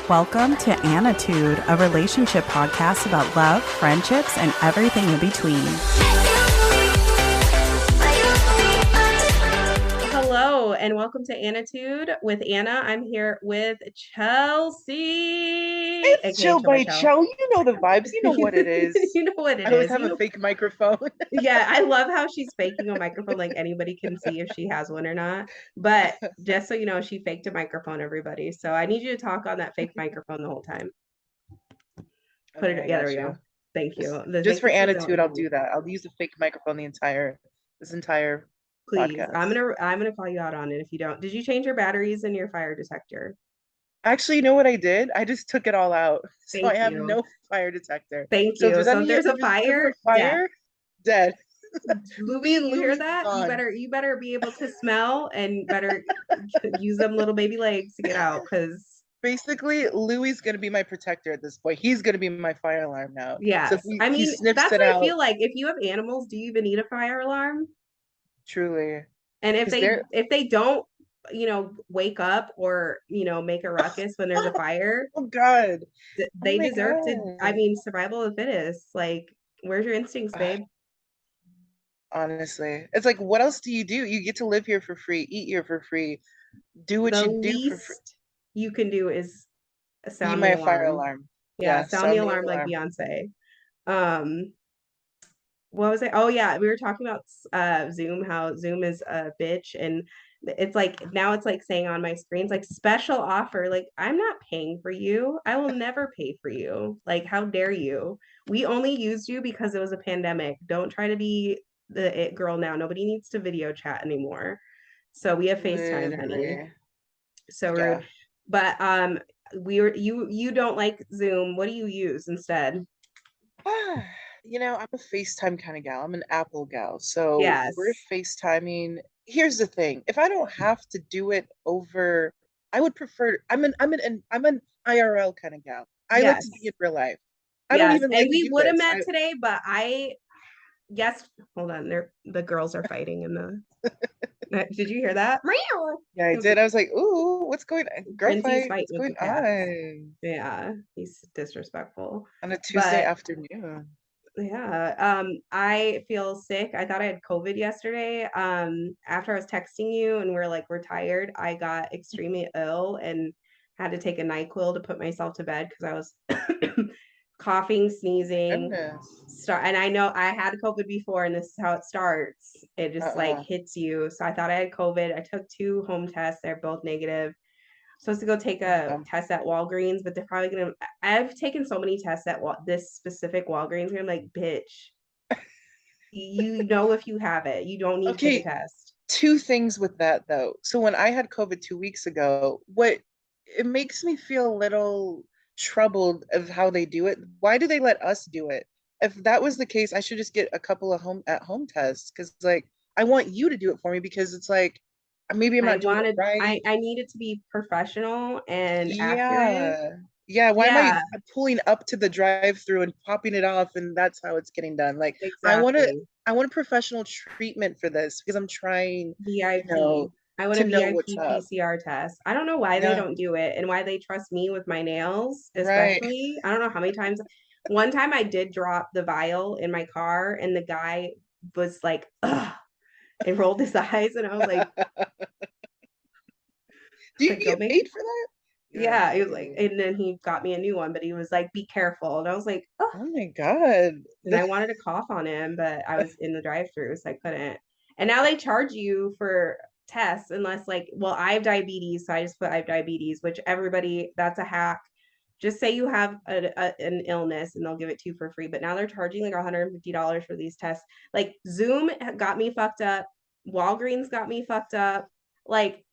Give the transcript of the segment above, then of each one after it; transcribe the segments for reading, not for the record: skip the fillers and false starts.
Welcome to Annitude, a relationship podcast about love, friendships, and everything in between. Hello, and welcome to Annitude with Anna. I'm here with Chelsea. It's Chill by Chell. You know the vibes. You know what it is. You know what it I always is. have a fake microphone. Yeah, I love how she's faking a microphone, like anybody can see if she has one or not. But just so you know, she faked a microphone, everybody. So I need you to talk on that fake microphone the whole time. Put Okay, it, I yeah, there got we you. go. Thank you. Just for attitude, I'll do that. I'll use the fake microphone this entire Please. podcast. I'm gonna call you out on it if you don't. Did you change your batteries in your fire detector? Actually, you know what I did? I just took it all out, so I Thank have you. no fire detector. Thank So if you. there's So if any there's if a there's ever fire, a death. fire, dead. Louis, you hear Louis is that? gone. You better be able to smell and better use them little baby legs to get out because Basically, Louis gonna be my protector at this point. He's gonna be my fire alarm now. So if yes. I he mean, sniffs that's it what I out, feel like. If you have animals, do you even need a fire alarm? truly, And because they're if they don't, wake up or, make a ruckus when there's a fire, oh god, oh they my deserve to, I god. mean, survival of the fittest. Like, where's your instincts, babe? Honestly, it's like, what else do? You get to live here for free, eat here for free, do what The you do for free. least you can do is Be sound the my fire alarm. alarm. Yeah, Yeah, sound the sound the alarm like alarm. Beyonce. Um, what was it? Oh yeah, we were talking about Zoom, how Zoom is a bitch, and it's like now it's like saying on my screens like special offer. Like I'm not paying for you. I will never pay for you. Like how dare you? We only used you because it was a pandemic. Don't try to be the it girl now. Nobody needs to video chat anymore. So we have FaceTime, honey. Literally. So rude. Yeah. But you don't like Zoom. What do you use instead? I'm a FaceTime kind of gal. I'm an Apple gal. So we're Yes. FaceTiming. Here's the thing. If I don't have to do it over, I would prefer I'm an IRL kind of gal. I like to be Yes. in real life. I don't Yes. even And like to we do would have this. met I today, but I guess hold on, the girls are fighting in the did you hear that? Meow. Yeah, I It was did. I was like, ooh, what's going on? Girl Frenzy's fight, fighting what's with going the cats. on? Yeah, he's disrespectful. On a Tuesday But afternoon. yeah, I feel sick. I thought I had COVID yesterday. After I was texting you and we're tired, I got extremely ill and had to take a NyQuil to put myself to bed because I was coughing, sneezing, Goodness. and I know I had COVID before, and this is how it starts. It just like Uh-uh. hits you. So I thought I had COVID. I took 2 home tests. They're both negative. Supposed to go take a Um, test at Walgreens, but they're probably gonna. I've taken so many tests at this specific Walgreens, and I'm like, bitch, you know if you have it, you don't need to take a okay, test. two things with that though. So when I had COVID 2 weeks ago, what it makes me feel a little troubled of how they do it. Why do they let us do it? If that was the case, I should just get a couple of home tests because like I want you to do it for me because it's like maybe I'm I not doing it wanted, right. I needed to be professional and accurate. Yeah. Yeah, why am I Yeah, pulling up to the drive-through and popping it off and that's how it's getting done? Like I want to exactly. I want a professional treatment for this because I'm trying, you VIP. know, I want to a know what's VIP up. PCR test. I don't know why they Yeah, don't do it and why they trust me with my nails, right. especially. I don't know how many times. One time I did drop the vial in my car and the guy was like, ugh, and rolled his eyes. And I was Do you like, don't get make, paid for that? yeah, he was like, Golly. and then he got me a new one, but he was like, be careful. And I was like, oh, Oh my God. and I wanted to cough on him, but I was in the drive-through, so I couldn't. And now they charge you for tests unless like, well, I have diabetes, so I just put I have diabetes, which everybody that's a hack. Just say you have an illness and they'll give it to you for free. But now they're charging like $150 for these tests. Like Zoom got me fucked up. Walgreens got me fucked up. Like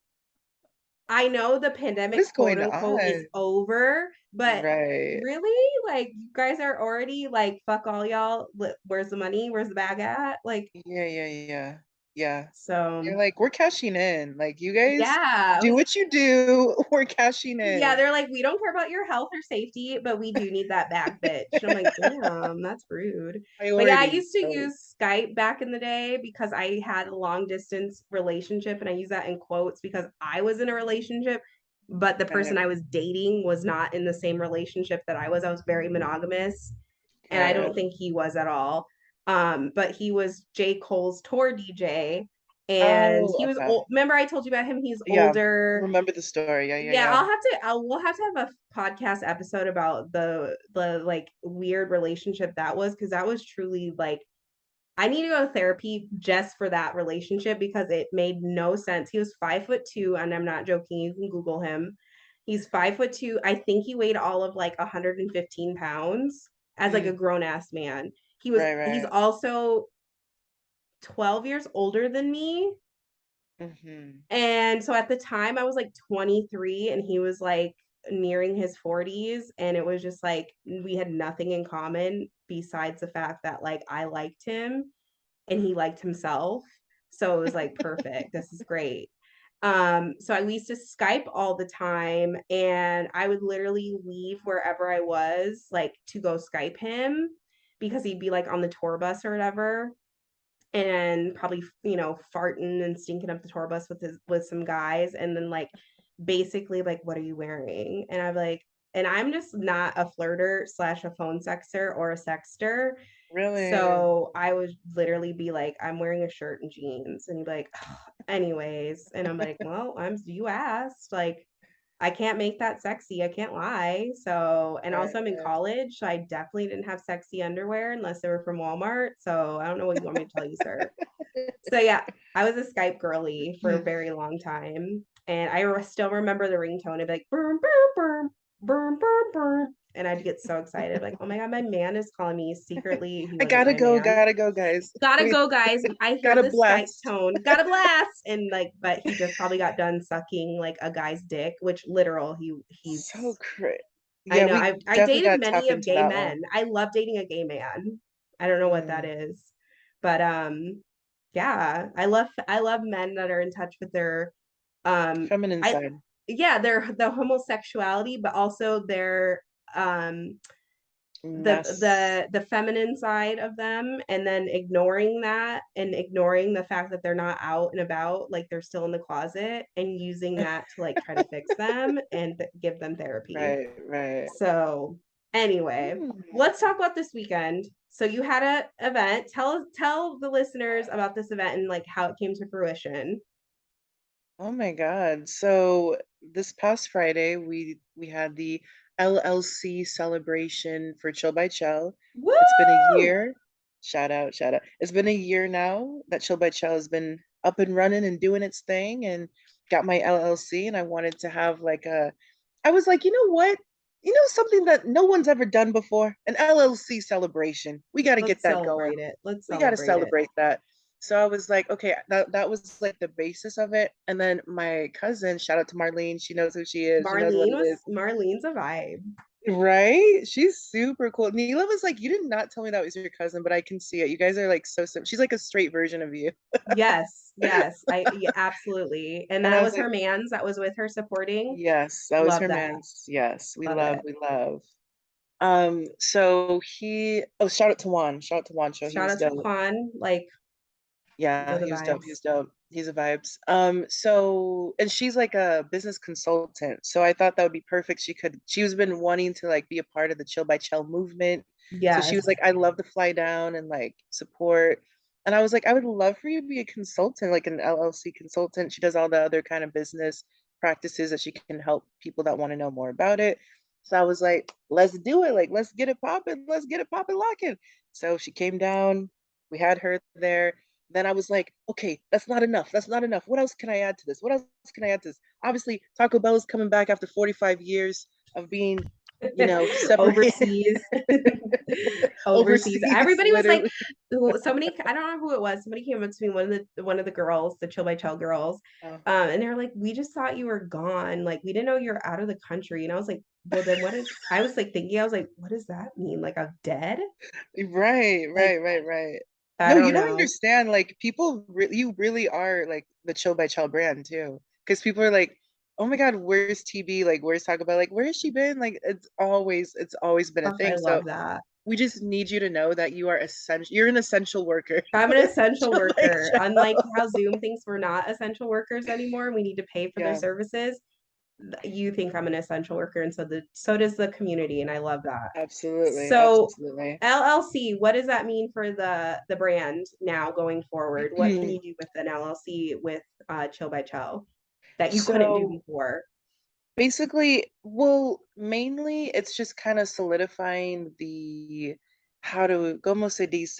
I know the What pandemic, is quote going unquote, is on? over, but Right. really, like, you guys are already like, fuck all y'all. Where's the money? Where's the bag at? Like, Yeah, yeah, yeah. Yeah. so They're like, we're cashing in. Like, you guys yeah, I do was what you do. We're cashing yeah, in. they're like, we don't care about your health or safety, but we do need that bag, bitch. And I'm like, damn, that's rude. But yeah, I Priorities. used to So, use Skype back in the day because I had a long distance relationship, and I use that in quotes because I was in a relationship. but the Got person it. I was dating was not in the same relationship that I was. I was very monogamous, and I Got don't it. think he was at all. But he was J. Cole's tour DJ, and Oh, he was okay. old. Remember I told you about him? He's Yeah. older. Remember the story. Yeah, yeah, Yeah, yeah. we'll have to have a podcast episode about the like weird relationship that was, because that was truly like I need to go to therapy just for that relationship because it made no sense. He was 5'2", and I'm not joking. You can Google him. He's 5'2". I think he weighed all of like 115 pounds as like a Mm, grown ass man. right, He's right. also 12 years older than me. Hmm. And so at the time I was like 23 and he was like nearing his 40s, and it was just like we had nothing in common besides the fact that like I liked him and he liked himself. So it was like perfect. This is great. So we used to Skype all the time, and I would literally leave wherever I was, like to go Skype him because he'd be like on the tour bus or whatever, and probably farting and stinking up the tour bus with some guys, and then like basically like, what are you wearing? And I'm like, and I'm just not a flirter slash a phone sexter or a sexter. Really? So I would literally be like, I'm wearing a shirt and jeans, and he'd be like, anyways, and I'm like, well, you asked, like I can't make that sexy. I can't lie. So, and Right, also I'm in right. college, so I definitely didn't have sexy underwear unless they were from Walmart. So I don't know what you want me to tell you, sir. So yeah, I was a Skype girly for a very long time, and still remember the ringtone. It'd be like boom, boom, boom, boom, boom, boom, and I'd get so excited, like, oh my god, my man is calling me. Secretly, he I wasn't my man. gotta go, guys. Gotta We go, guys. I hear gotta the Skype blast. tone. Gotta blast, and like, but he just probably got done sucking like a guy's dick, which literal So he's. great. I Yeah, know. we I definitely dated gotta many tap of into gay that men. one. I love dating a gay man. I don't know what that Mm, is, but yeah, I love men that are in touch with their feminine I side. yeah, their homosexuality, but also their um Mess. the feminine side of them, and then ignoring that and ignoring the fact that they're not out and about, like they're still in the closet, and using that to like try to fix them and give them therapy. Right, right. So anyway, Hmm. let's talk about this weekend. So you had a event. Tell the listeners about this event and like how it came to fruition. Oh my God. So this past Friday, we had the LLC celebration for Chill by Chell. It's been a Woo! year. Shout out, shout out. It's been a year now that Chill by Chell has been up and running and doing its thing, and got my LLC, and I wanted to have like I was like, you know what? You know something that no one's ever done before? An LLC celebration. We got to get Let's that going. celebrate it. Let's We got to celebrate it. celebrate that. So I was like, okay, that was like the basis of it. And then my cousin, shout out to Marlene, she knows who she is, she knows what it is. Marlene's a vibe. Right? She's super cool. Neela was like, you did not tell me that was your cousin, but I can see it. You guys are like so sim. She's like a straight version of you. Yes, yes, yeah, absolutely. And And I that was was her like, man's that was with her supporting. yes, that was Love her that. man's. Yes, Love it. we love. So oh, shout out to Juan. Shout out to Juan Show. He Shout was out to dope. Quan. Like, those are Yeah, the he was dope. He vibes. was dope. He's a vibes. So and she's like a business consultant. So I thought that would be perfect. She was been wanting to like be a part of the Chill by Chell movement. So she was Yes. like, I'd love to fly down and like support. And I was like, I would love for you to be a consultant, like an LLC consultant. She does all the other kind of business practices that she can help people that want to know more about it. So I was like, let's do it. Like, let's get it popping. Let's get it popping, locking. So she came down. We had her there. Then I was like, okay, that's not enough. That's not enough. What else can I add to this? What else can I add to this? Obviously, Taco Bell is coming back after 45 years of being, separated Overseas. Overseas. overseas, Everybody was like, literally. somebody, I don't know who it was. Somebody came up to me, one of the girls, the Chill by Chell girls. Oh, And they were like, we just thought you were gone. Like, we didn't know you were out of the country. And I was like, well, then I was like thinking, I was like, what does that mean? Like, I'm dead? right, Like, right, right, right. I No, don't you don't know. understand. Like you really are like the Chill by Chill brand too. Because people are like, oh my God, where's TB? Like, where's Taco Bell? Like, where has she been? Like, it's always been a Oh, I thing. So love that. we just need you to know that you are essential. You're an essential worker I'm an with essential Chill by worker. Chill. Unlike how Zoom thinks we're not essential workers anymore, we need to pay for their Yeah. services. you think I'm an essential worker, and so does the community, and I love that. Absolutely, So absolutely. LLC, what does that mean for the brand now going forward? What can you do with an LLC with Chill by Chell that you couldn't do So before? basically, well, mainly it's just kind of solidifying the how to, como se dice,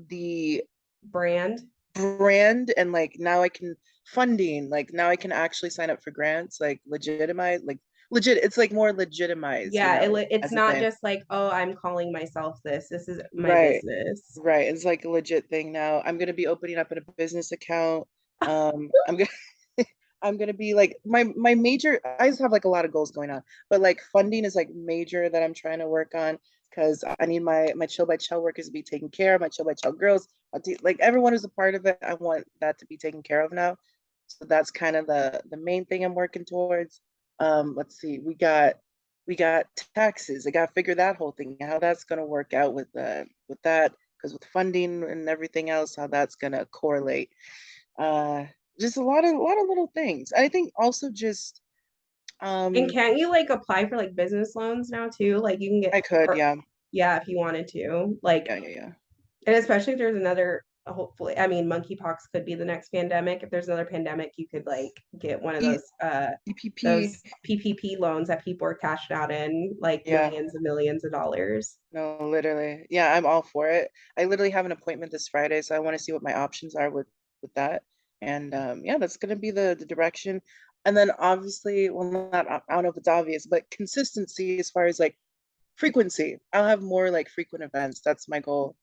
the Brand? brand, and like now I can funding, like now I can actually sign up for grants, like legitimize, like legit, it's like more legitimized, Yeah, it's as a not thing. just like, oh, I'm calling myself this. This is my Right, business. right. It's like a legit thing now. I'm gonna be opening up a business account. I'm gonna I'm gonna be like my major. I just have like a lot of goals going on, but like funding is like major that I'm trying to work on because I need my Chill by Chell workers to be taken care of. My Chill by Chell girls, like everyone who's a part of it. I want that to be taken care of now. So that's kind of the main thing I'm working towards. Let's see. We got taxes. I got to figure that whole thing how that's going to work out with that because with funding and everything else, how that's going to correlate. Uh, just a lot of little things. I think also just And um can't you like apply for like business loans now too? Like you can get, I could, or yeah. yeah, if you wanted to. Like, Yeah, yeah, yeah. and especially if there's another, hopefully, I mean, monkeypox could be the next pandemic. If there's another pandemic, you could like get one of E EPP. those PPP loans that people are cashing out in like Yeah. millions and millions of dollars. No, literally. Yeah, I'm all for it. I literally have an appointment this Friday, so I want to see what my options are with that. And yeah, that's gonna be the direction. And then obviously, well, not I don't know if it's obvious, but consistency as far as like frequency. I'll have more like frequent events. That's my goal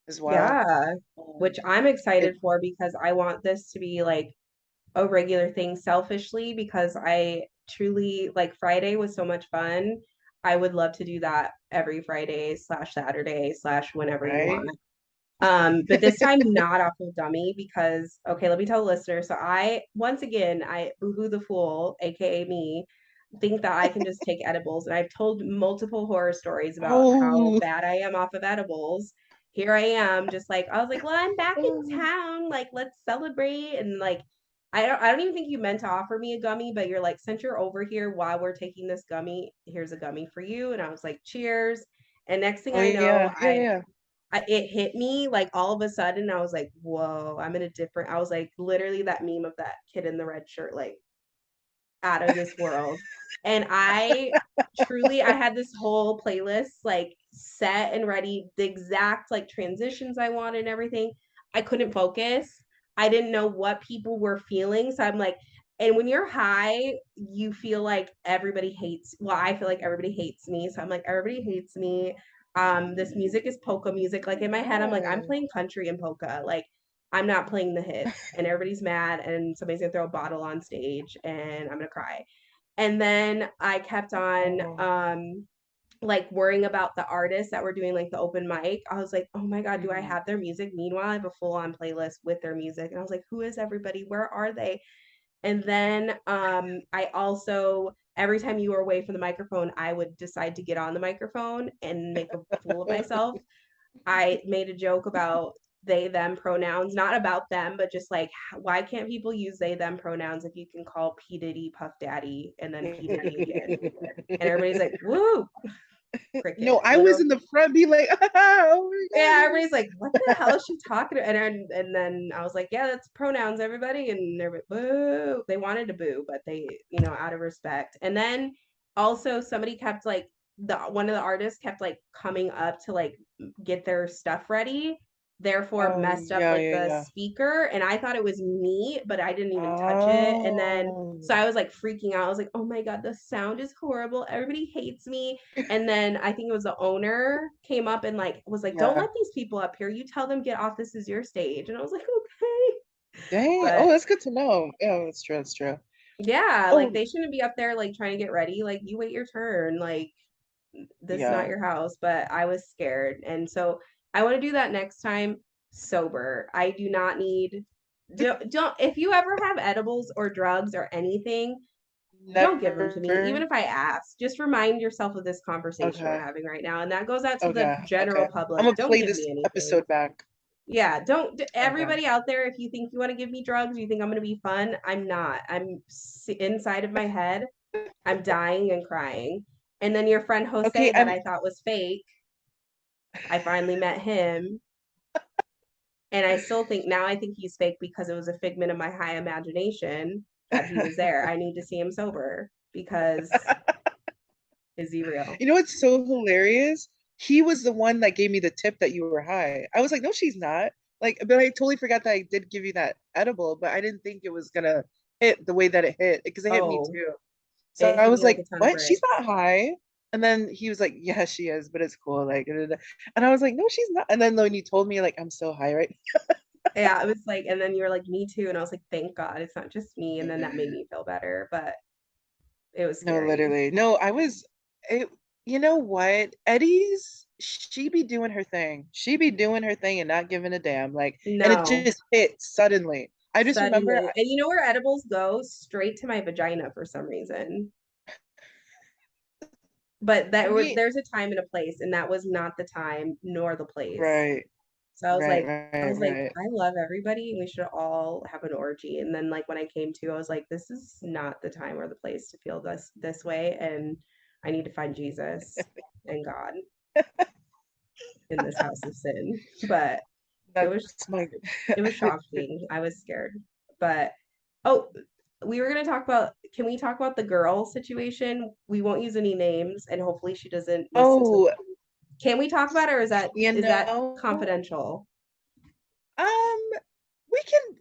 as well. Yeah, which I'm It excited for because I want this to be like a regular thing selfishly because I truly like Friday was so much fun. I would love to do that every Friday slash Saturday slash whenever you right. want. But this time not off of dummy because okay, let me tell the listener. So I once again I boohoo the fool, aka me, think that I can just take edibles. And I've told multiple horror stories about how Oh, bad I am off of edibles. Here I am, just like I was like, well, I'm back in oh, town. Like, let's celebrate. And like I don't even think you meant to offer me a gummy, but you're like, since you're over here while we're taking this gummy, here's a gummy for you. And I was like, cheers. And next thing oh I know, yeah, yeah, yeah. it hit me like all of a sudden. I was like, whoa, I'm in a different. I was like, literally that meme of that kid in the red shirt, like out of this world. And I truly, I had this whole playlist like set and ready, the exact like transitions I wanted and everything. I couldn't focus. I didn't know what people were feeling. So I'm like, and when you're high, you feel like everybody hates. Well, I feel like everybody hates me. So I'm like, everybody hates me. This music is polka music. Like in my head, I'm like, I'm Oh, playing country and polka. Like I'm not playing the hits and everybody's mad and somebody's gonna throw a bottle on stage and I'm gonna cry. And then I kept on oh. like worrying about the artists that were doing like the open mic. I was like, oh my God, do I Mhm. have their music? Meanwhile, I have a full on playlist with their music. And I was like, who is everybody? Where are they? And then I also every time you were away from the microphone, I would decide to get on the microphone and make a fool of myself. I made a joke about they them pronouns, not about them, but just like why can't people use they them pronouns if you can call P Diddy Puff Daddy and then P Diddy again? And everybody's like, woo, No, crickets. I was Literal. in the front being like, oh my God, Yeah, that was everybody's like, what the hell is she talking about? And then I was like, yeah, that's pronouns, everybody. And they're like, boo. They wanted to boo, but they, out of respect. And then also somebody kept like the one of the artists kept like coming up to like get their stuff ready, therefore oh messed up yeah, like yeah, the yeah. speaker. And I thought it was me, but I didn't even touch it. And then so Oh, I was like freaking out. I was like, oh my God, the sound is horrible. Everybody hates me. And then I think it was the owner came up and like was like, "Don't yeah. let these people up here. You tell them get off. This is your stage." And I was like, "Okay." Dang. Oh, But that's good to know. Yeah, that's true. That's true. yeah, like Oh, they shouldn't be up there like trying to get ready. Like you wait your turn. Like this is not yeah. your house. But I was scared, and so I want to do that next time sober. I do not need. Don't if you ever have edibles or drugs or anything, don't give them to me, even Never. if I ask. Just remind yourself of this conversation we're Okay. having right now. And that goes out to the Okay. general Okay. I'm public. gonna Don't play give this me anything. episode back. Yeah, don't Okay. everybody out there, if you think you want to give me drugs, you think I'm going to be fun, I'm not. I'm inside of my head. I'm dying and crying. And then your friend Okay, Jose that I thought was fake, I finally met him. And I still think now I think he's fake because it was a figment of my high imagination that he was there. I need to see him sober because is he real? You know what's so hilarious? He was the one that gave me the tip that you were high. I was like, no, she's not. Like, but I totally forgot that I did give you that edible, but I didn't think it was gonna hit the way that it hit because it hit me Oh, too. So it I hit was me like like, a ton of what? She's bricks. not high. And then he was like, yeah, she is, but it's cool. Like, da, da, da. And I was like, no, she's not. And then when you told me, like, I'm so high, right? Yeah, it was like, and then you were like, me too. And I was like, thank God it's not just me. And then that made me feel better, but it was No, scary. literally. No, I was it, you know what? Eddie's she be doing her thing. She be doing her thing and not giving a damn. Like, and it No, just hit suddenly. I just remember suddenly. And you know where edibles go? Straight to my vagina for some reason. But me there's a time and a place, and that was not the time nor the place. right, So right, I right, was like, right. I love everybody, and we should all have an orgy. And then like when I came to, I was like, this is not the time or the place to feel this way, and I need to find Jesus and God in this house of sin. But it was That's my it was shocking. I was scared. But oh, we were gonna talk about can we talk about the girl situation? We won't use any names, and hopefully she doesn't listen to. oh, Can we talk about it, or you is that know, confidential? um,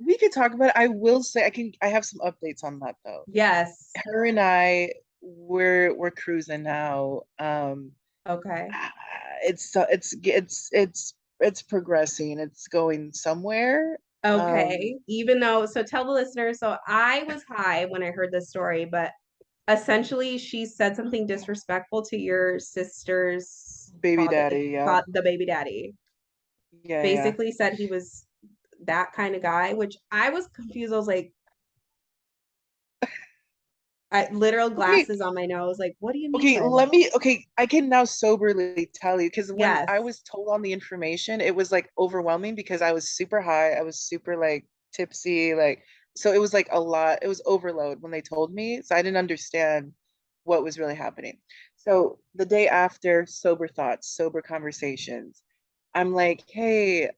we can talk about it. I will say I have some updates on that though. Yes. Her and I we're cruising now. Okay. It's progressing. It's going somewhere. Um, Okay. Even though, so tell the listeners, so I was high when I heard this story, but essentially she said something disrespectful to your sister's baby father, daddy, yeah. the baby daddy. Yeah, yeah. Basically said he was that kind of guy, which I was confused. I was like, I literal Okay, glasses on my nose. Like, what do you mean okay, by that? okay, I can now soberly tell you because when Yes. I was told on the information, it was like overwhelming because I was super high. I was super like tipsy, like so it was like a lot. It was overload when they told me. So I didn't understand what was really happening. So the day after, sober thoughts, sober conversations. I'm like, hey,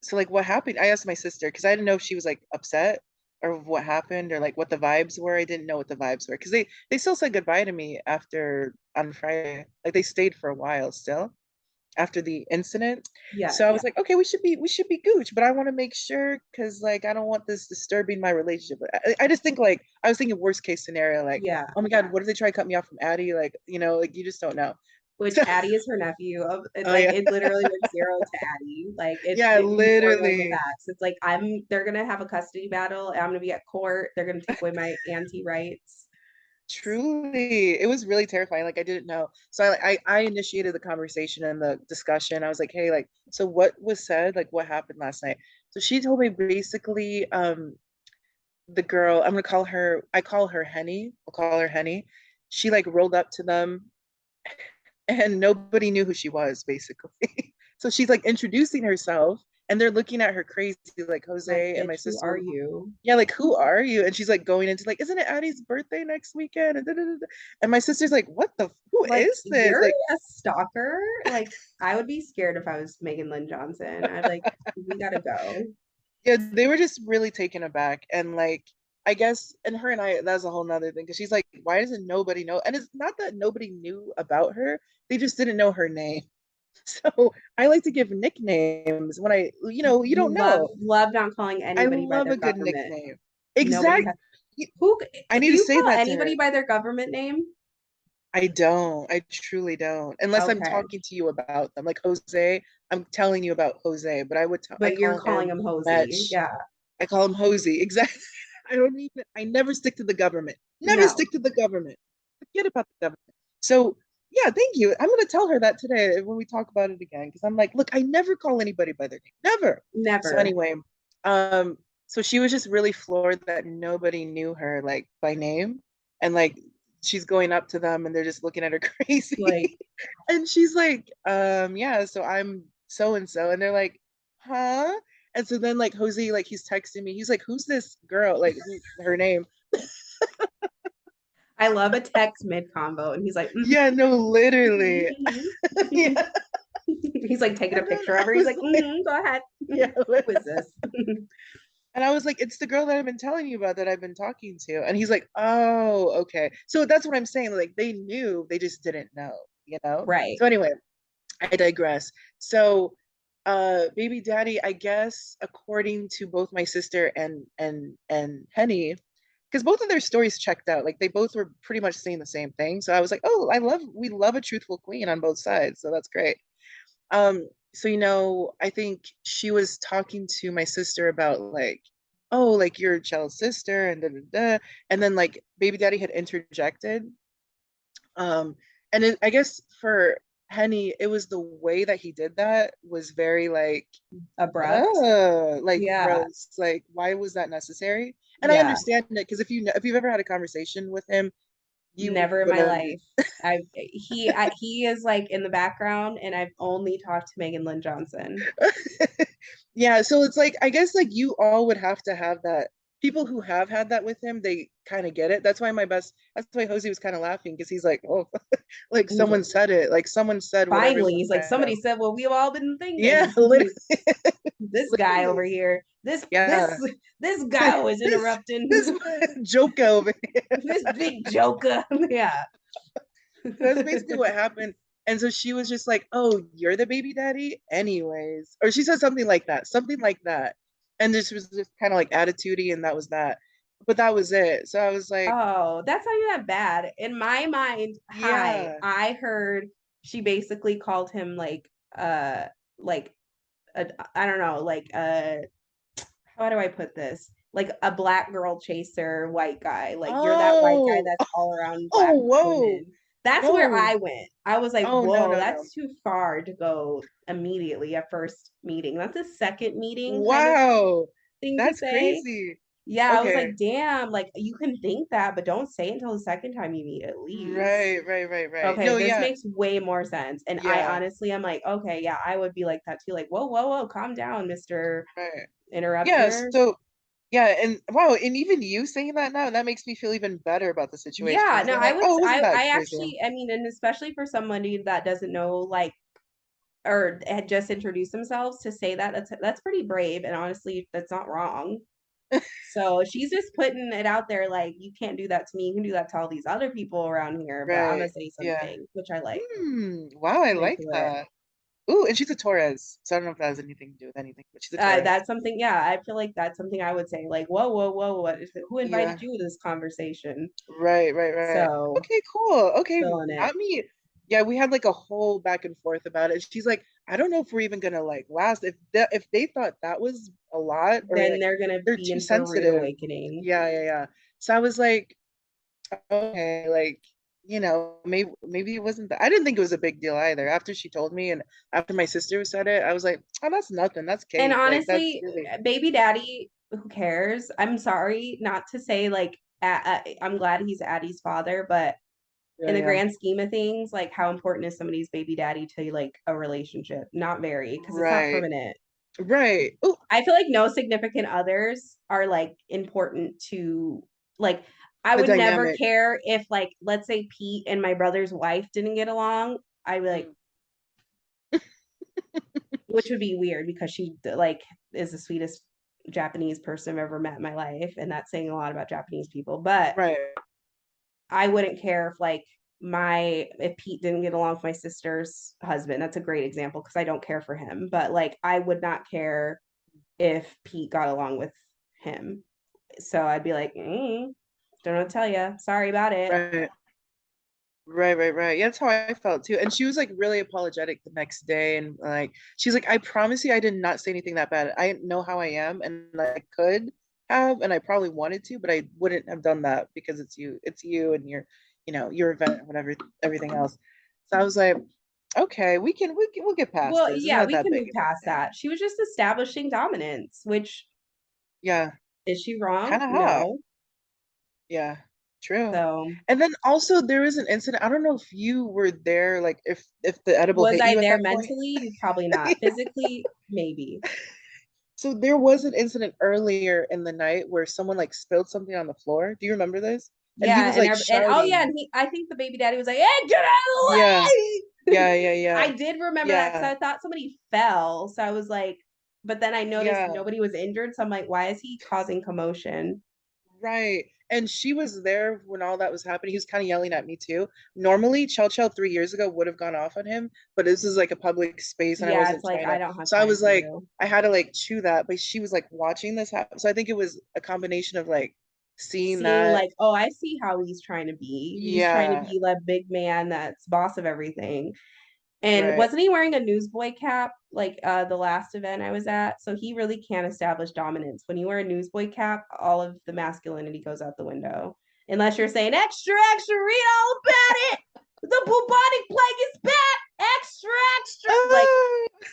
so like what happened? I asked my sister because I didn't know if she was like upset or what happened or like what the vibes were. I didn't know what the vibes were because they still said goodbye to me after on Friday. Like they stayed for a while still after the incident. Yes. So I was like, okay, we should be gooch, but I want to make sure because like I don't want this disturbing my relationship. I just think like I was thinking worst case scenario, like, Yeah. oh my God, what if they try to cut me off from Addie? Like, like you just don't know. Which So Addie is her nephew. oh Like yeah. it literally went zero to Addie. Like Yeah, you more know the literally. facts. It's like they're gonna have a custody battle. I'm gonna be at court. They're gonna take away my auntie rights. Truly, it was really terrifying. Like I didn't know. So I initiated the conversation and the discussion. I was like, hey, like, so what was said? Like what happened last night? So she told me basically, the girl, I call her Henny. I'll call her Henny. She like rolled up to them and nobody knew who she was, basically. So she's like introducing herself and they're looking at her crazy, like Like, Jose and my bitch, who sister are were you? yeah, like who are you? And she's like going into like, isn't it Addie's birthday next weekend? And, da, da, da, da. And my sister's like, what the who Like, is this? you're Like, a stalker? Like, I would be scared if I was Megan Lynn Johnson. I'd like, we gotta go. yeah, they were just really taken aback. And like, I guess, and her and I, that's a whole nother thing. Cause she's like, why doesn't nobody know? And it's not that nobody knew about her, they just didn't know her name. So I like to give nicknames when you You don't know. love not calling I anybody by love their a good government. nickname. Nobody Exactly. has who I need do to you say call that to anybody her. by their government name? I don't. I truly don't. Unless I'm Okay. talking to you about them. Like Jose, I'm telling you about Jose, but I But you're call calling him him Hosey. Metch. Yeah. I call him Hosey. Exactly. I never stick to the government. Never No. stick to the government. Forget about the government. So yeah, thank you. I'm gonna tell her that today when we talk about it again. Because I'm like, look, I never call anybody by their name. Never. So Never. anyway, um, so she was just really floored that nobody knew her like by name. And like she's going up to them and they're just looking at her Like, crazy. And she's like, yeah, so I'm so and so. And they're like, huh? And so then like Jose, like he's texting me, he's like, who's this girl? Like her name. I love a text mid combo, and he's like, Yeah, no, literally. mm-hmm. Yeah. He's like taking a And then picture of I her. He's was like, like, go ahead. yeah, Who is this? and I was like, it's the girl that I've been telling you about that I've been talking to. And he's like, oh, okay. So that's what I'm saying. Like they knew, they just didn't know, you know? Right. So anyway, I digress. So baby daddy, I guess according to both my sister and Henny, because both of their stories checked out. Like they both were pretty much saying the same thing. So I was like, oh, we love a truthful queen on both sides. So that's great. So I think she was talking to my sister about like, oh, like you're Chell's sister and da da da. And then like baby daddy had interjected. Um, and I guess for Henny, it was the way that he did that was very Abrupt. like Yeah. gross. Like, why was that necessary? And I Yeah. understand it because if you've ever had a conversation with him, you Never in would my have. life. He is like in the background, and I've only talked to Megan Lynn Johnson. Yeah, so it's like I guess like you all would have to have that. People who have had that with him, they kind of get it. That's why Jose was kind of laughing because he's like, oh, like He's someone said it. Like someone said what finally, everyone he's like, said. somebody said what we've all been Yeah, thinking. literally, This guy over literally. here, this Yeah. this this guy was This interrupting. joke over here. This big joker. Yeah. That's basically what happened. And so she was just like, "Oh, you're the baby daddy, anyways," or she said something like that, something like that. And this was just kind of like attitudey, and that was that. But that was it. So I was like, Oh, that's not even that bad. In my mind, hi, "Yeah, I heard she basically called him like a, I don't know, how do I put this? Like a black girl chaser, white guy. Like you're that white guy oh, that's all around oh, black whoa, women. That's where no, I went. I was like, oh, no, whoa, no, no, that's too far to go immediately at first meeting. That's a second meeting kind of wow, thing to that's say. crazy." Yeah, I was Okay, like, damn, like you can think that, but don't say it until the second time you meet at least. right, right, right, right. Okay, No, this yeah, makes way more sense. And I yeah, honestly am like, okay, yeah, I would be like that too. Like, whoa, whoa, whoa, calm down, Mr. right. Yeah, Interrupter. so yeah, and wow, and even you saying that now, that makes me feel even better about the situation Yeah, because no, I'm like, oh, it wasn't that I crazy. actually, I mean, and especially for somebody that doesn't know, like, or had just introduced themselves to say that, that's pretty brave. And honestly, that's not wrong. So she's just putting it out there like, you can't do that to me. You can do that to all these other people around here, but I'm gonna Right. say Yeah. something, which I like. Wow, I I'm like into it. that. Ooh, and she's a Taurus, so I don't know if that has anything to do with anything, but she's a Taurus. That's something, yeah, I feel like that's something I would say, like, whoa, whoa, whoa, who invited Yeah. you to this conversation? Right, right, right. So, Okay, cool. Okay, feeling it. not me. Yeah, we had like a whole back and forth about it. She's like, I don't know if we're even gonna like last. If they thought that was a lot or Then like they're gonna they're be too in for a rude sensitive. awakening. Yeah, yeah, yeah. So I was like, okay, like, maybe it wasn't that. I didn't think it was a big deal either. After she told me and after my sister said it, I was like, oh, that's nothing. That's And cake. Like that's honestly, really, baby daddy, who cares? I'm sorry not to say like I'm glad he's Addie's father, but yeah, in the yeah. grand scheme of things, like how important is somebody's baby daddy to like a relationship? Not very, because it's not Right. permanent. Right. Oh, I feel like no significant others are like important to like I the would never dynamic. care if like let's say Pete and my brother's wife didn't get along. I'd be like, Mm, which would be weird because she like is the sweetest Japanese person I've ever met in my life, and that's saying a lot about Japanese people. But right. I wouldn't care if like my if Pete didn't get along with my sister's husband. That's a great example because I don't care for him. But like I would not care if Pete got along with him. So I'd be like, don't know what to tell you. Sorry about it. Right. Right, right, right. Yeah, that's how I felt too. And she was like really apologetic the next day. And like, she's like, I promise you, I did not say anything that bad. I know how I am, and I could have, and I probably wanted to, but I wouldn't have done that because it's you and your event, whatever, everything else. So I was like, okay, we'll get past Well, this. It's yeah, not we that can big move of a past deal. that. She was just establishing dominance, which Yeah, is she wrong? kind of hot. No. Yeah, true. So And then also there was an incident. I don't know if you were there, like if the edible was hit I you at there that point. mentally? Probably not. Physically, maybe. So there was an incident earlier in the night where someone like spilled something on the floor. Do you remember this? and he Yeah, was like and oh yeah, shouting. and I think the baby daddy was like, "Hey, get out Yeah, of the yeah, way!" yeah, yeah, I did remember that because yeah, I thought somebody fell, so I was like, but then I noticed yeah. nobody was injured, so I'm like, why is he causing commotion? Right. And she was there when all that was happening. He was kind of yelling at me too. Normally, ChillxChel 3 years ago would have gone off on him, but this is like a public space and I Yeah, it's wasn't like trying I to. don't have So I time was for like, you. I had to like chew that, but she was like watching this happen. So I think it was a combination of like seeing Seeing that. like, oh, I see how he's trying to be. He's trying to Yeah, be that big man that's boss of everything. And right. wasn't he wearing a newsboy cap like the last event I was at? So he really can't establish dominance. When you wear a newsboy cap, all of the masculinity goes out the window. Unless you're saying extra, extra, read all about it. The bubonic plague is back. Extra, extra. Like,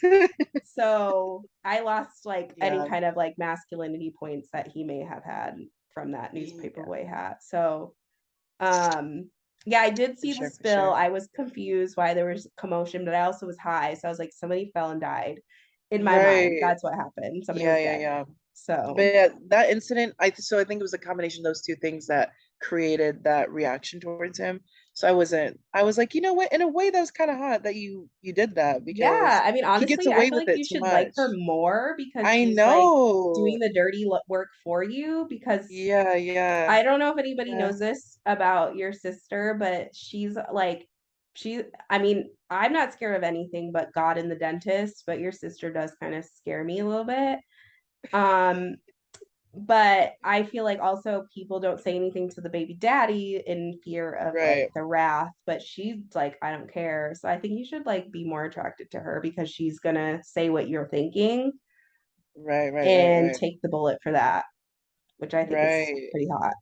Ah! so I lost like any Yeah, kind of like masculinity points that he may have had from that newspaper yeah, boy hat. So um, yeah, I did for see the sure, for spill. sure. I was confused why there was commotion, but I also was high. So I was like, somebody fell and died. In my mind, Right. that's what happened. Somebody Yeah, was yeah, dead. yeah. But So yeah, that incident, I think it was a combination of those two things that created that reaction towards him. So I was like, you know what? In a way, that was kind of hot that you did that yeah, because I mean, he gets honestly, I away feel with like it you too should like her much. more because I she's like know. doing the dirty work for you. Because Yeah, yeah, I don't know if anybody yeah. knows this about your sister, but she's like, she, I mean, I'm not scared of anything but God and the dentist, but your sister does kind of scare me a little bit. Um, but I feel like also people don't say anything to the baby daddy in fear of like Right, the wrath, but she's like, I don't care. So I think you should like be more attracted to her because she's gonna say what you're thinking right, right, right, and right, take the bullet for that, which I think is right. pretty hot.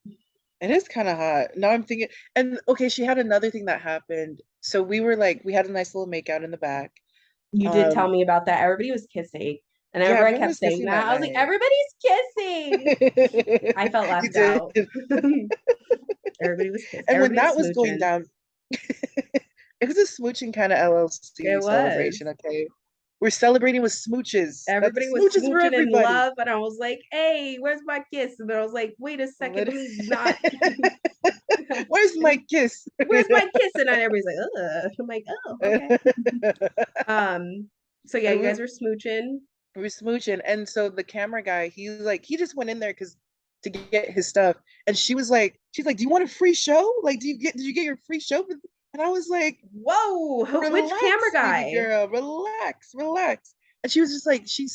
It is kind of hot. Now I'm thinking, and okay, she had another thing that happened. So we were like, we had a nice little makeout in the back. You did tell Um, me about that. Everybody was kissing. And I yeah, remember I everyone kept was saying kissing that. that I was like, night. everybody's kissing. I felt You left did. out. Everybody was kissing. And when Everybody was that was going smooching. down, it was a smooching kind of It LLC was. celebration, okay? We're celebrating with smooches. Everybody That's was smooches for smooching in everybody. love, and I was like, "Hey, where's my kiss?" And then I was like, "Wait a second, Lit- let me not." Where's my kiss? Where's my kiss? And everybody's like, "Ugh." I'm like, "Oh, okay." So yeah, And you guys were smooching. we were smooching. And so the camera guy, he just went in there because to get his stuff. And she's like, do you want a free show? Like, did you get your free show? And I was like, Whoa, which camera relax, baby guy? girl, relax, relax. And she was just like, he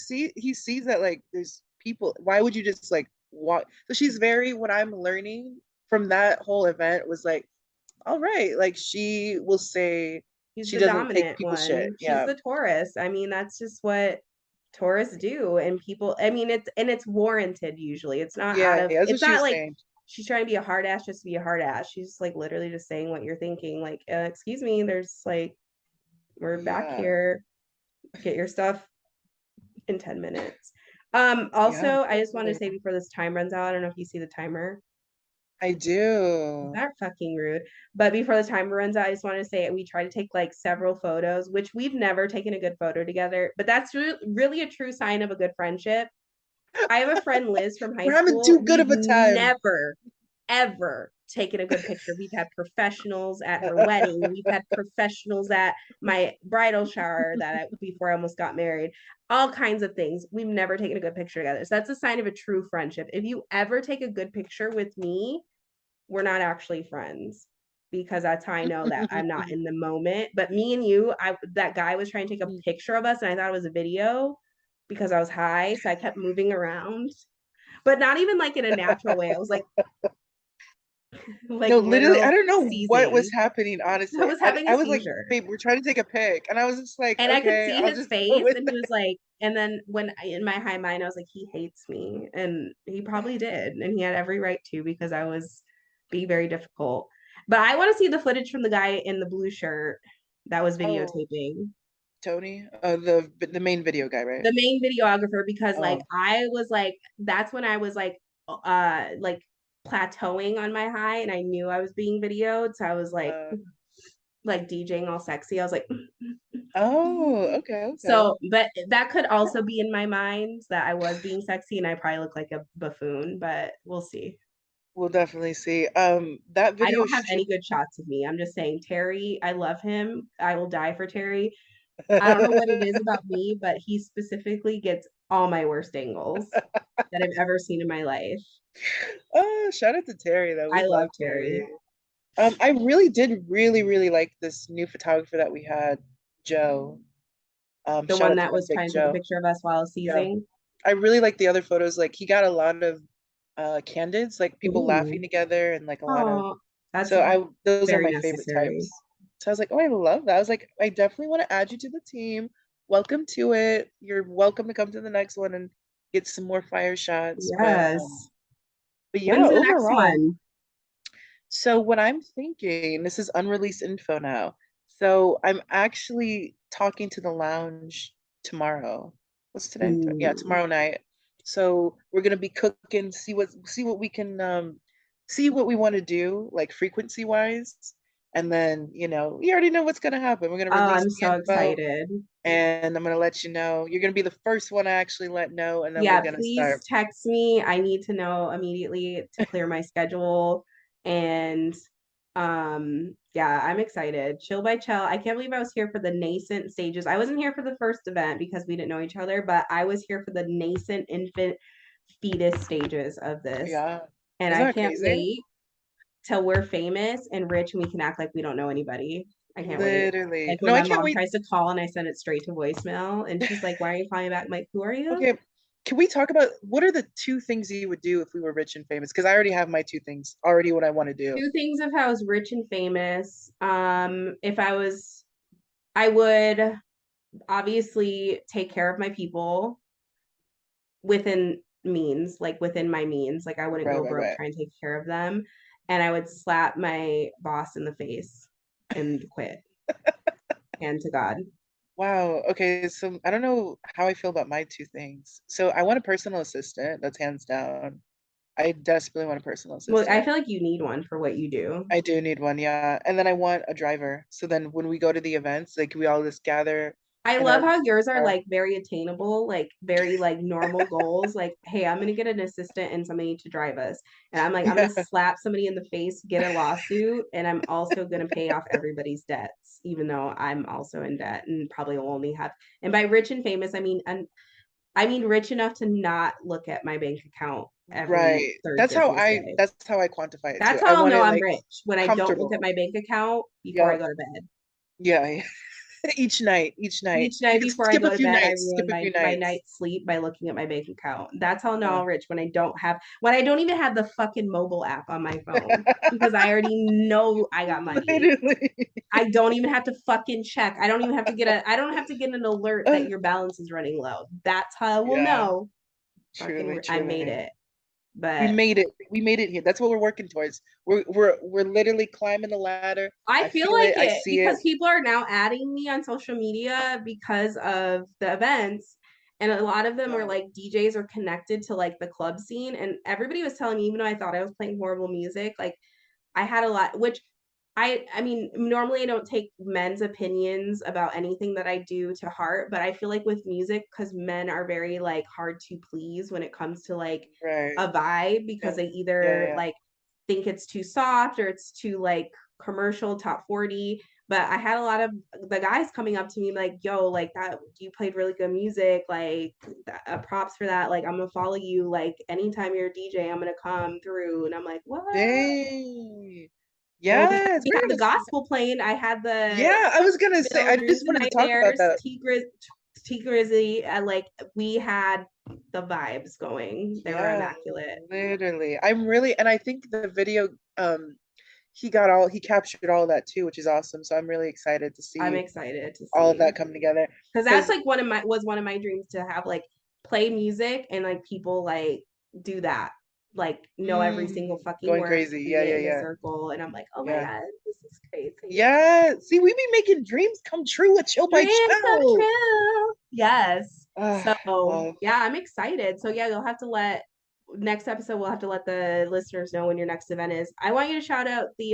sees that like there's people. Why would you just like walk? So she's very, what I'm learning from that whole event was like, all right, like she will say He's she the doesn't take dominant people's shit. one. She's Yeah. the Taurus. I mean, that's just what Taurus do. And people, I mean, it's warranted usually. It's not out Yeah, of, that's it's what she not was like saying. she's trying to be a hard ass just to be a hard ass. She's like literally just saying what you're thinking. Like, excuse me, there's like, we're back Yeah. here. Get your stuff in 10 minutes. Yeah, Also, I just wanted to literally. say before this time runs out, I don't know if you see the timer. I do. That fucking rude. But before the timer runs out, I just want to say we try to take like several photos, which we've never taken a good photo together. But that's really a true sign of a good friendship. I have a friend, Liz, from high We're having school. too good We've of a time. never, ever taken a good picture. We've had professionals at her wedding. We've had professionals at my bridal shower before I almost got married. All kinds of things. We've never taken a good picture together. So that's a sign of a true friendship. If you ever take a good picture with me, we're not actually friends because that's how I know that I'm not in the moment. But me and you, that guy was trying to take a picture of us and I thought it was a video because I was high. So I kept moving around, but not even like in a natural way. I was like No, literally, I literal don't know what was seizing. happening, I honestly. was having a I was like, seizure. babe, we're trying to take a pic. And I was just like, And I could okay, see I'll his just go face, with and he was like, and then in my high mind, I was like, he hates me. And he probably did. And he had every right to because I was being very difficult. But I want to see the footage from the guy in the blue shirt that was Oh, videotaping. Tony, the main video guy, right? The main videographer, because like Oh, I was like, that's when I was like plateauing on my high and I knew I was being videoed. So I was uh, like DJing all sexy. I was like, oh, okay, okay. so, but that could also be in my mind that I was being sexy and I probably look like a buffoon, but we'll see. We'll definitely see. That I video don't have shoot. any good shots of me. I'm just saying, Terry, I love him. I will die for Terry. I don't know what it is about me, but he specifically gets all my worst angles that I've ever seen in my life. Oh, shout out to Terry though. We I love love Terry. Terry. I really did really like this new photographer that we had, Joe. The Shout one out to that my was big trying to take a Joe. picture of us while Yeah. seizing. I really like the other photos. Like he got a lot of candids, like people laughing Ooh. together and like a lot of Oh, that's so I those are very my favorite necessary. types. So I was like, oh, I love that. I was like, I definitely want to add you to the team. Welcome to it. You're welcome to come to the next one and get some more fire shots. Yes. But yeah, When's the next overall. one? So what I'm thinking, this is unreleased info now. So I'm actually talking to the lounge tomorrow. What's today? Yeah, Ooh. tomorrow night. So we're gonna be cooking, see what we can see what we want to do, like frequency wise. And then, we already know what's gonna happen. We're gonna Oh, release I'm the so info excited. and I'm gonna let you know. You're gonna be the first one I actually let know, and then we're Yeah, gonna please start. text me. I need to know immediately to clear my schedule. And yeah, I'm excited. Chill by Chell. I can't believe I was here for the nascent stages. I wasn't here for the first event because we didn't know each other, but I was here for the nascent infant fetus stages of this. Yeah. And Isn't I that can't crazy? wait till we're famous and rich and we can act like we don't know anybody. I can't wait. Literally. Like when No, I my can't mom wait. tries to call and I send it straight to voicemail and she's like, "Why are you calling me back?" I'm like, "Who are you?" Okay, can we talk about what are the two things you would do if we were rich and famous? Because I already have my two things, already what I want to do. Two things if I was rich and famous. If I was, I would obviously take care of my people within means, like within my means. Like I wouldn't Right, go right, broke right. trying to take care of them. And I would slap my boss in the face and quit. Hand to God. Wow. Okay, so I don't know how I feel about my two things. So I want a personal assistant, that's hands down. I desperately want a personal Well, I assistant. feel like you need one for what you do. I do need one, yeah. And then I want a driver. So then when we go to the events, like we all just gather I in love our how yours are car. like very attainable, like very like normal goals. Like, hey, I'm gonna get an assistant and somebody to drive us. And I'm like, I'm gonna Yeah. slap somebody in the face, get a lawsuit, and I'm also gonna pay off everybody's debts, even though I'm also in debt and probably will only have. And by rich and famous, I mean rich enough to not look at my bank account every Right. third Tuesday. That's how I quantify it too. That's I how I'll want know it I'm like rich when I don't look at comfortable. my bank account before I Yep. go to bed. Yeah. Each night. Each You night can before I skip go a to few bell, I nights, skip ruin a few my nights. night's sleep by looking at my bank account. That's how now Yeah. I'm rich when I don't even have the fucking mobile app on my phone because I already know I got money. Literally. I don't even have to fucking check. I don't have to get an alert that your balance is running low. That's how I will Yeah, know truly, I made truly. it. But We made it here. That's what we're working towards. We're literally climbing the ladder. I I feel feel like it. I it see because it. people are now adding me on social media because of the events. And a lot of them are Yeah. like DJs are connected to like the club scene. And everybody was telling me, even though I thought I was playing horrible music, like I had a lot, which I mean, normally I don't take men's opinions about anything that I do to heart, but I feel like with music, because men are very like hard to please when it comes to like Right. a vibe because Yeah. they Yeah. either Yeah. like think it's too soft or it's too like commercial top 40. But I had a lot of the guys coming up to me like, yo, like that you played really good music, like props for that. Like I'm gonna follow you. Like anytime you're a DJ, I'm gonna come through. And I'm like, what? Dang. Yo, because Yeah, it's we very had the nice. gospel playing. I had the Yeah, I was gonna say, Bill I Dreams just and wanted to I talk about theirs, that. T Grizzly, and like we had the vibes going. They were Yeah, immaculate. literally. And I think the video, he captured all of that too, which is awesome. So I'm really excited to I'm see excited to all of see that come together. because that's Because like one of my dreams to have like play music and like people like do that like know every single fucking going word crazy. and Yeah, get yeah, in a yeah. circle and I'm like, oh my Yeah. god, this is crazy. Yeah. See, we be making dreams come true with Chill by Dreams come Chill. true. Yes. Ah, So love. yeah, I'm excited. So yeah, you'll have to let next episode we'll have to let the listeners know when your next event is. I want you to shout out the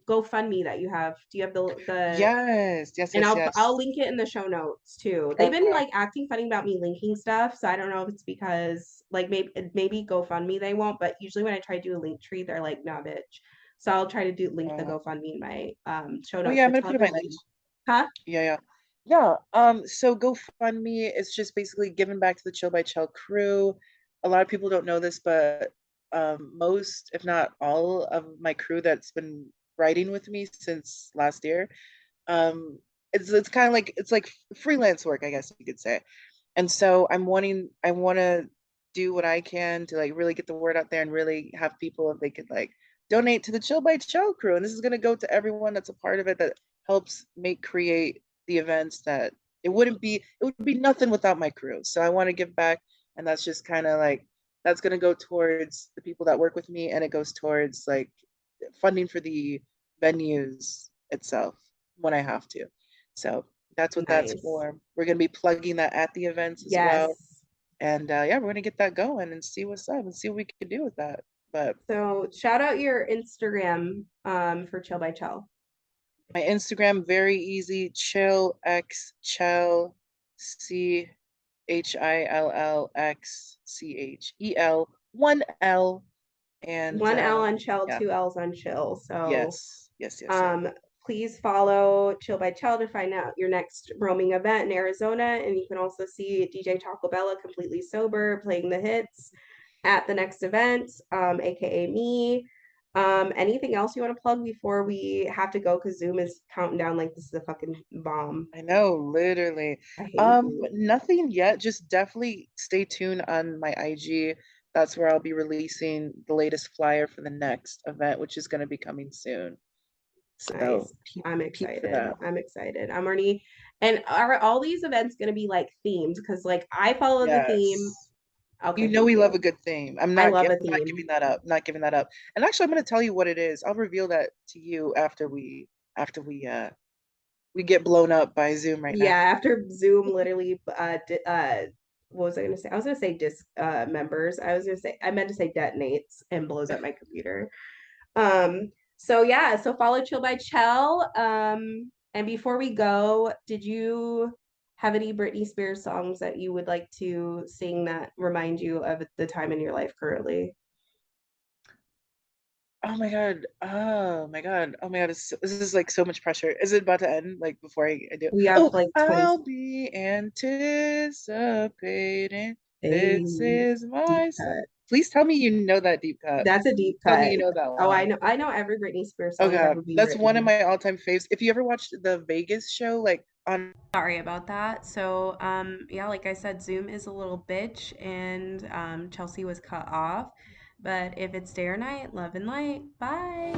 GoFundMe that you have. Do you have the Yes, yes, and yes, I'll yes. link it in the show notes too. They've been Okay. like acting funny about me linking stuff, so I don't know if it's because like maybe GoFundMe they won't, but usually when I try to do a link tree, they're like, nah, bitch. So I'll try to do link the Uh, GoFundMe in my show oh notes, yeah, I'm but gonna tell put it in my everyone. link. Huh? Yeah, yeah. Yeah. So GoFundMe is just basically giving back to the Chill by Chell crew. A lot of people don't know this, but most, if not all, of my crew that's been writing with me since last year, um, it's kind of like it's like freelance work, I guess you could say. And so I want to do what I can to like really get the word out there and really have people, if they could like donate to the Chill by Chill crew. And this is going to go to everyone that's a part of it, that helps make create the events. That it would be nothing without my crew. So I want to give back, and that's just kind of like that's going to go towards the people that work with me, and it goes towards like funding for the venues itself when I have to. So that's what that's Nice. for. We're going to be plugging that at the events as well. Yes. And yeah, we're going to get that going and see what's up and see what we can do with that. But So shout out your Instagram for Chill by Chell. my Instagram, very easy, ChillxChel, ChillxChel, 1L. And One L on Chell, yeah, two L's on Chill. So yes, yes, yes, yes. Um, please follow Chill by Chell to find out your next roaming event in Arizona. And you can also see DJ Taco Bella completely sober playing the hits at the next event, aka me. Anything else you want to plug before we have to go? Because Zoom is counting down like this is a fucking bomb. I know, literally. I hate Zoom. Nothing yet. Just definitely stay tuned on my IG. That's where I'll be releasing the latest flyer for the next event, which is going to be coming soon. So Nice. I'm peep for excited. that. I'm excited. I'm already, and are all these events going to be like themed? Because like I follow the theme. Yes. You Okay, know thank we love you. a good theme. I love I'm a not theme. giving that up. Not giving that up. And actually I'm gonna tell you what it is. I'll reveal that to you after we get blown up by Zoom right Yeah, now. after Zoom literally what was I gonna say? I was gonna say disc members. I meant to say detonates and blows up my computer. So yeah, so follow Chill by Chell. And before we go, did you have any Britney Spears songs that you would like to sing that remind you of the time in your life currently? Oh my God. Oh my God. Oh my God. This is like so much pressure. Is it about to end? Like before I do? We have Oh, like 20 I'll be anticipating. a This is deep my song. cut. Please tell me you know that deep cut. That's a deep Tell me cut. you know that Oh, one. I know every Britney Spears Oh song to God. ever be That's one of written. my all-time faves. If you ever watched the Vegas show, like on Sorry about that. So, yeah, like I said, Zoom is a little bitch and Chelsea was cut off. But if it's day or night, love and light. Bye.